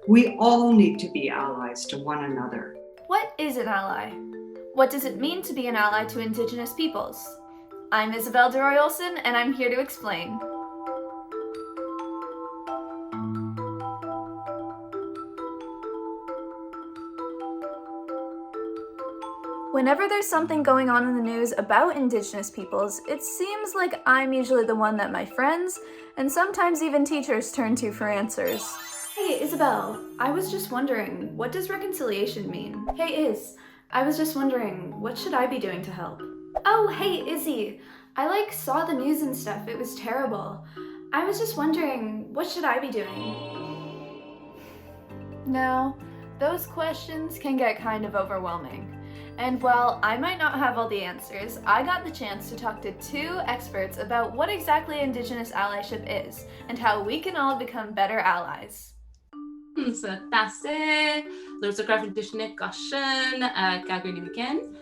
We all need to be allies to one another. What is an ally? What does it mean to be an ally to Indigenous peoples? I'm Isabel DeRoy-Olson, and I'm here to explain. Whenever there's something going on in the news about Indigenous peoples, it seems like I'm usually the one that my friends, and sometimes even teachers, turn to for answers. Hey, Isabel, I was just wondering, what does reconciliation mean? Hey, I was just wondering, what should I be doing to help? Oh, hey, Izzy, I saw the news and stuff, it was terrible. I was just wondering, what should I be doing? Now, those questions can get kind of overwhelming. And while I might not have all the answers, I got the chance to talk to two experts about what exactly Indigenous allyship is and how we can all become better allies. So that's it. Larissa Crawford Dishnik Goshen, Calgary weekend.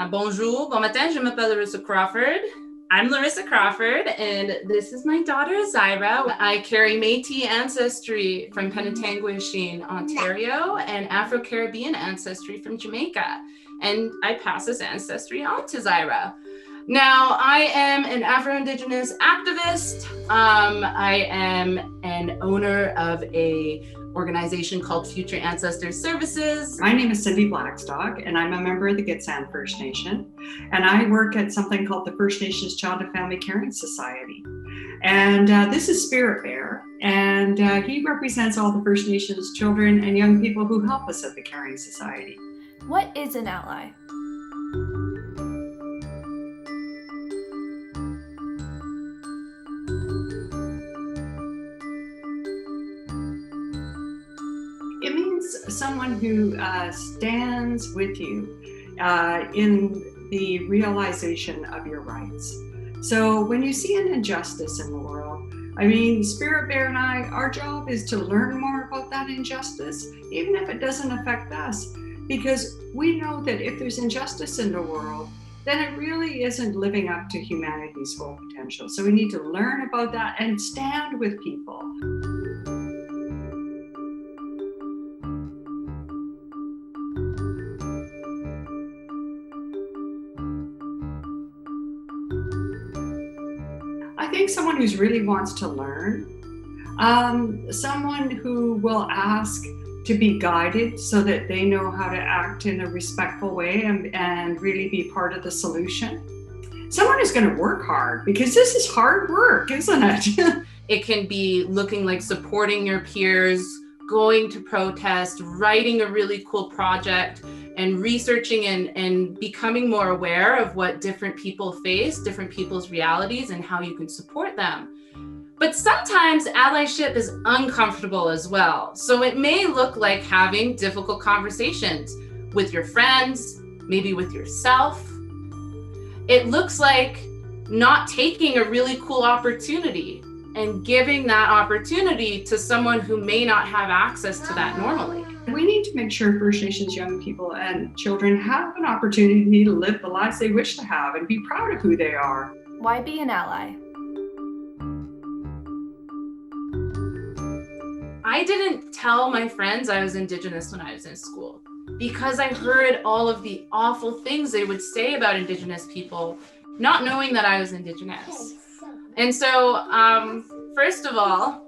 Bonjour, bon matin, je m'appelle Larissa Crawford. I'm Larissa Crawford, and this is my daughter, Zyra. I carry Métis ancestry from Penetanguishene, Ontario, and Afro-Caribbean ancestry from Jamaica. And I pass this ancestry on to Zyra. Now, I am an Afro-Indigenous activist. I am an owner of a organization called Future Ancestors Services. My name is Cindy Blackstock, and I'm a member of the Gitxsan First Nation. And I work at something called the First Nations Child and Family Caring Society. And this is Spirit Bear, and he represents all the First Nations children and young people who help us at the Caring Society. What is an ally? It means someone who stands with you in the realization of your rights. So when you see an injustice in the world, Spirit Bear and I, our job is to learn more about that injustice, even if it doesn't affect us, because we know that if there's injustice in the world, then it really isn't living up to humanity's full potential. So we need to learn about that and stand with people. I think someone who really wants to learn, someone who will ask to be guided so that they know how to act in a respectful way and really be part of the solution. Someone who's going to work hard, because this is hard work, isn't it? It can be looking like supporting your peers, going to protest, writing a really cool project, and researching and becoming more aware of what different people face, different people's realities, and how you can support them. But sometimes allyship is uncomfortable as well. So it may look like having difficult conversations with your friends, maybe with yourself. It looks like not taking a really cool opportunity and giving that opportunity to someone who may not have access to that normally. We need to make sure First Nations young people and children have an opportunity to live the lives they wish to have and be proud of who they are. Why be an ally? I didn't tell my friends I was Indigenous when I was in school because I heard all of the awful things they would say about Indigenous people, not knowing that I was Indigenous. And so, first of all,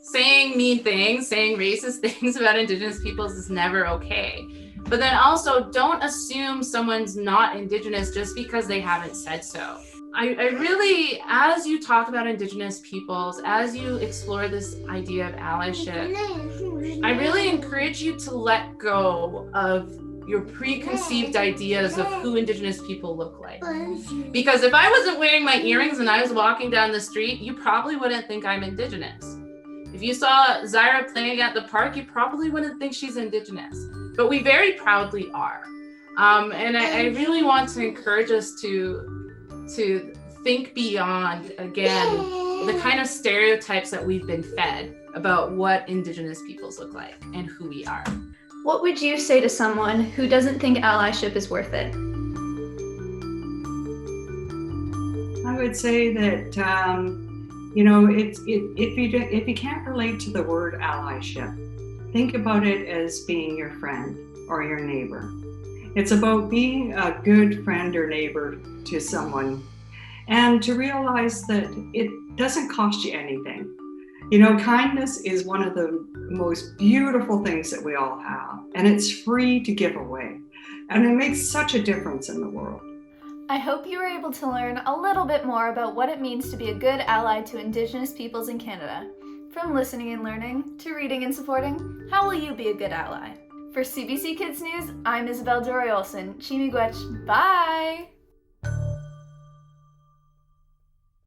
saying mean things, saying racist things about Indigenous peoples is never okay. But then also, don't assume someone's not Indigenous just because they haven't said so. I really, as you talk about Indigenous peoples, as you explore this idea of allyship, I really encourage you to let go of your preconceived ideas of who Indigenous people look like. Because if I wasn't wearing my earrings and I was walking down the street, you probably wouldn't think I'm Indigenous. If you saw Zyra playing at the park, you probably wouldn't think she's Indigenous. But we very proudly are. And I really want to encourage us to think beyond, again, the kind of stereotypes that we've been fed about what Indigenous peoples look like and who we are. What would you say to someone who doesn't think allyship is worth it? I would say that if you can't relate to the word allyship, think about it as being your friend or your neighbor. It's about being a good friend or neighbor to someone, and to realize that it doesn't cost you anything. Kindness is one of the most beautiful things that we all have, and it's free to give away. And it makes such a difference in the world. I hope you were able to learn a little bit more about what it means to be a good ally to Indigenous peoples in Canada. From listening and learning to reading and supporting, how will you be a good ally? For CBC Kids News, I'm Isabel DeRoy-Olson. Chimigwech. Bye!